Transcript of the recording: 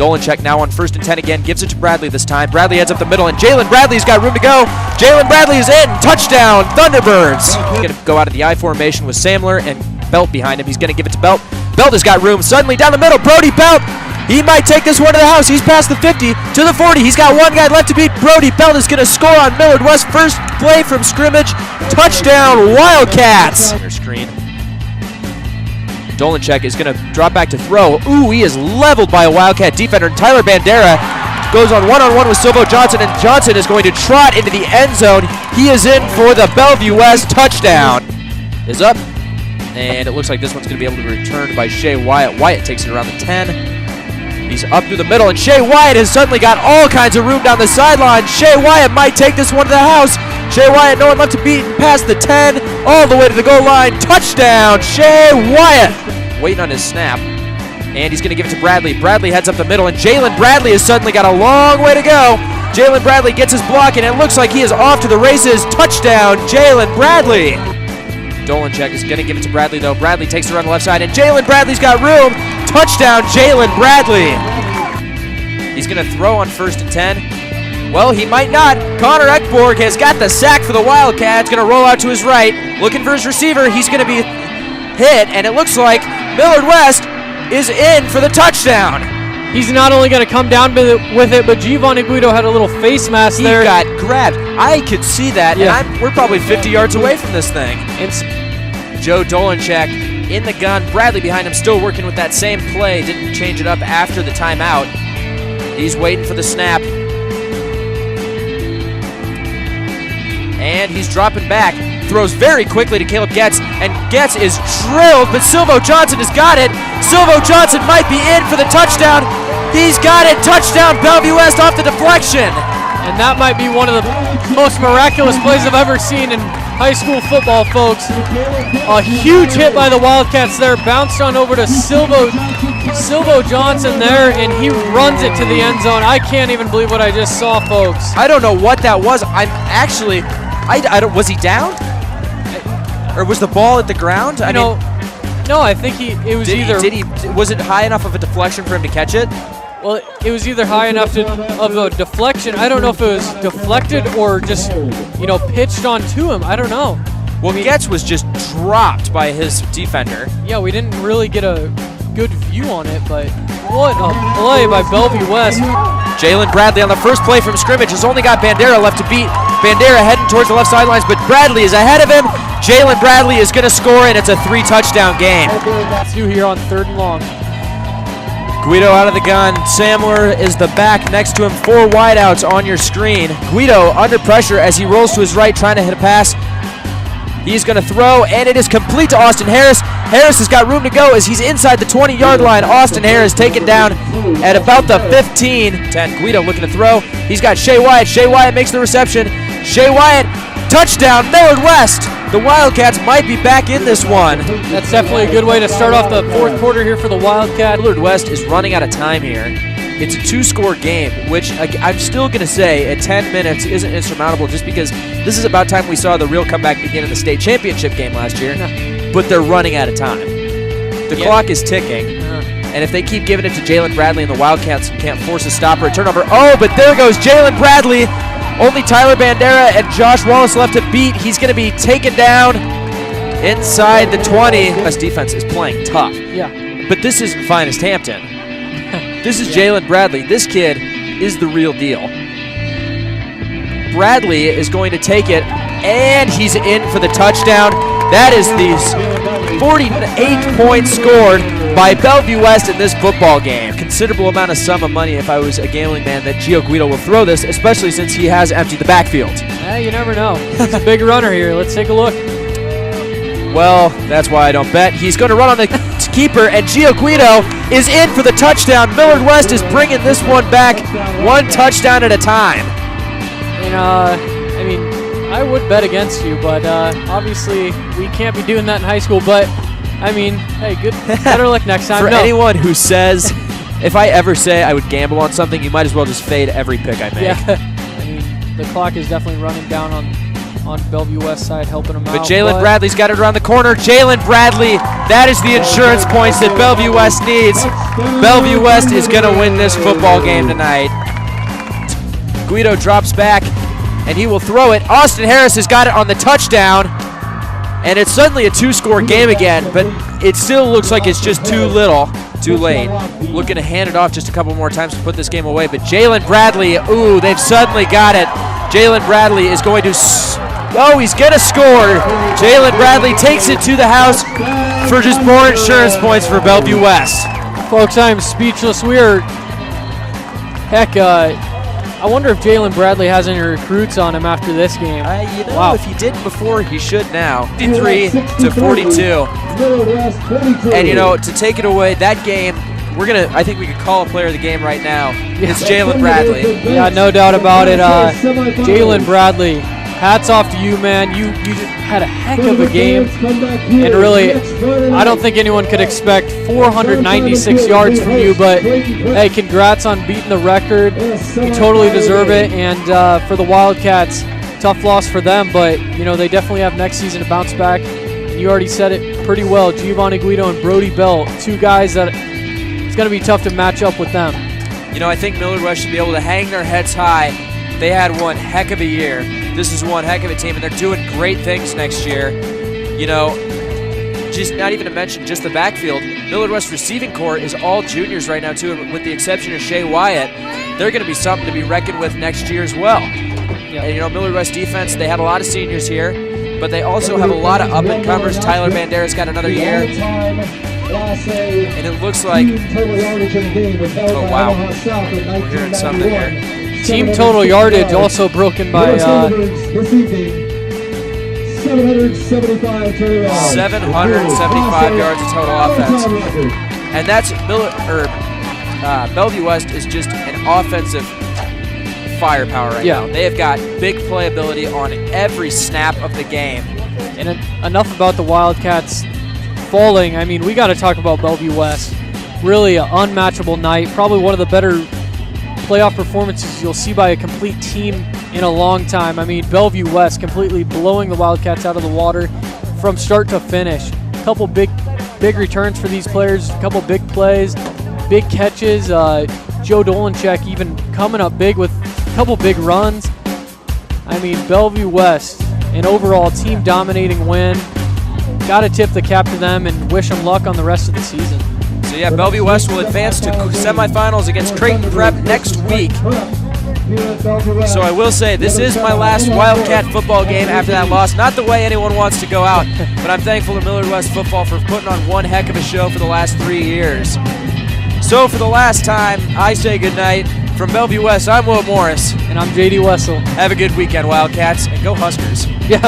Dolanchek now on 1st and 10 again, gives it to Bradley this time. Bradley heads up the middle, and Jalen Bradley's got room to go. Jalen Bradley is in, touchdown, Thunderbirds. He's gonna go out of the I formation with Samler and Belt behind him. He's gonna give it to Belt. Belt has got room, suddenly down the middle, Brody Belt. He might take this one to the house. He's past the 50 to the 40. He's got one guy left to beat. Brody Belt is gonna score on Millard West. First play from scrimmage, touchdown, Wildcats. Screen. Dolanchek is going to drop back to throw. Ooh, he is leveled by a Wildcat defender. Tyler Bandera goes on one-on-one with Silvo Johnson, and Johnson is going to trot into the end zone. He is in for the Bellevue West touchdown. Is up, and it looks like this one's going to be able to be returned by Shea Wyatt. Wyatt takes it around the 10. He's up through the middle, and Shea Wyatt has suddenly got all kinds of room down the sideline. Shea Wyatt might take this one to the house. Shea Wyatt, no one left to beat, past the 10, all the way to the goal line. Touchdown, Shea Wyatt. Waiting on his snap, and he's going to give it to Bradley. Bradley heads up the middle, and Jalen Bradley has suddenly got a long way to go. Jalen Bradley gets his block, and it looks like he is off to the races. Touchdown, Jalen Bradley. Dolanchek is going to give it to Bradley, though. Bradley takes it around the left side, and Jalen Bradley's got room. Touchdown, Jalen Bradley. He's going to throw on 1st and 10. Well, he might not. Connor Ekborg has got the sack for the Wildcats. Going to roll out to his right, looking for his receiver. He's going to be hit, and it looks like Millard West is in for the touchdown. He's not only going to come down with it, but Giovanni Guido had a little face mask there. He got grabbed. I could see that, yeah. And we're probably 50 yards away from this thing. Joe Dolanchek in the gun. Bradley behind him, still working with that same play. Didn't change it up after the timeout. He's waiting for the snap. And he's dropping back. Throws very quickly to Caleb Getz, and Getz is drilled, but Silvo Johnson has got it. Silvo Johnson might be in for the touchdown. He's got it. Touchdown, Bellevue West off the deflection. And that might be one of the most miraculous plays I've ever seen in high school football, folks. A huge hit by the Wildcats there, bounced on over to Silvo Johnson there, and he runs it to the end zone. I can't even believe what I just saw, folks. I don't know what that was. I don't. Was he down? Or was the ball at the ground? No, I think it was either. Was it high enough of a deflection for him to catch it? Well, it was either high enough of a deflection. I don't know if it was deflected or just, pitched onto him. I don't know. Well, Getz was just dropped by his defender. Yeah, we didn't really get a good view on it, but what a play by Bellevue West. Jalen Bradley on the first play from scrimmage has only got Bandera left to beat. Bandera heading towards the left sidelines, but Bradley is ahead of him. Jalen Bradley is going to score, and it's a 3-touchdown game. That's you here on 3rd and long. Guido out of the gun. Samler is the back next to him. 4 wideouts on your screen. Guido under pressure as he rolls to his right, trying to hit a pass. He's going to throw, and it is complete to Austin Harris. Harris has got room to go as he's inside the 20-yard line. Austin Harris taken down at about the 15-10. Guido looking to throw. He's got Shea Wyatt. Shea Wyatt makes the reception. Shea Wyatt, touchdown, Millard West. The Wildcats might be back in this one. That's definitely a good way to start off the 4th quarter here for the Wildcats. Millard West is running out of time here. It's a 2-score game, which I'm still going to say at 10 minutes isn't insurmountable just because this is about time we saw the real comeback begin in the state championship game last year. But they're running out of time. The clock is ticking. And if they keep giving it to Jalen Bradley and the Wildcats can't force a stop or a turnover. Oh, but there goes Jalen Bradley. Only Tyler Bandera and Josh Wallace left to beat. He's going to be taken down inside the 20. This defense is playing tough. Yeah. But this isn't finest Hampton. This is Jalen Bradley. This kid is the real deal. Bradley is going to take it, and he's in for the touchdown. That is the 48 points scored by Bellevue West in this football game. Considerable amount of sum of money if I was a gambling man that Gio Guido will throw this, especially since he has emptied the backfield. You never know. He's a big runner here. Let's take a look. Well, that's why I don't bet. He's going to run on the keeper, and Gio Guido is in for the touchdown. Millard West is bringing this one back 1 touchdown at a time. And, I would bet against you, but obviously we can't be doing that in high school. But, hey, better luck next time. For anyone who says, if I ever say I would gamble on something, you might as well just fade every pick I make. Yeah, the clock is definitely running down on on Bellevue West side helping them out. But Jalen Bradley's got it around the corner. Jalen Bradley, that is the insurance points that Bellevue West needs. Bellevue West is going to win this football game tonight. Guido drops back, and he will throw it. Austin Harris has got it on the touchdown, and it's suddenly a 2-score game again, but it still looks like it's just too little, too late. Looking to hand it off just a couple more times to put this game away, but Jalen Bradley, ooh, they've suddenly got it. Jalen Bradley is going to, he's going to score. Jalen Bradley takes it to the house for just more insurance points for Bellevue West. Folks, I am speechless. We are, I wonder if Jalen Bradley has any recruits on him after this game. Wow. If he didn't before, he should now. 53-42. And to take it away, that game, I think we could call a player of the game right now. It's Jalen Bradley. Yeah, no doubt about it. Jalen Bradley, hats off to you, man. You had a heck of a game. And really, I don't think anyone could expect 496 yards from you, but hey, congrats on beating the record. You totally deserve it. And for the Wildcats, tough loss for them, but they definitely have next season to bounce back. And you already said it pretty well. Giovanni Guido and Brody Bell, two guys that it's going to be tough to match up with them. I think Millard West should be able to hang their heads high. They had one heck of a year. This is one heck of a team, and they're doing great things next year. Just not even to mention just the backfield. Millard West receiving corps is all juniors right now, too, with the exception of Shea Wyatt. They're going to be something to be reckoned with next year as well. Yeah. And, Millard West defense, they had a lot of seniors here, but they also have a lot of up-and-comers. Tyler Bandera's got another year. And it looks like, oh wow, we're hearing something here. Team total yardage also broken by 775 yards of total offense. And that's Bellevue West is just an offensive firepower right now. They have got big playability on every snap of the game. And enough about the Wildcats falling. I mean, we got to talk about Bellevue West. Really an unmatchable night. Probably one of the better playoff performances you'll see by a complete team in a long time. I mean, Bellevue West completely blowing the Wildcats out of the water from start to finish. A couple big returns for these players, a couple big plays, big catches. Joe Dolanchek even coming up big with a couple big runs. I mean, Bellevue West, an overall team dominating win. Got to tip the cap to them and wish them luck on the rest of the season. So yeah, Bellevue West will advance to semifinals against Creighton Prep next week. So I will say, this is my last Wildcat football game after that loss. Not the way anyone wants to go out, but I'm thankful to Millard West football for putting on one heck of a show for the last 3 years. So for the last time, I say goodnight. From Bellevue West, I'm Will Morris. And I'm JD Wessel. Have a good weekend, Wildcats, and go Huskers. Yeah.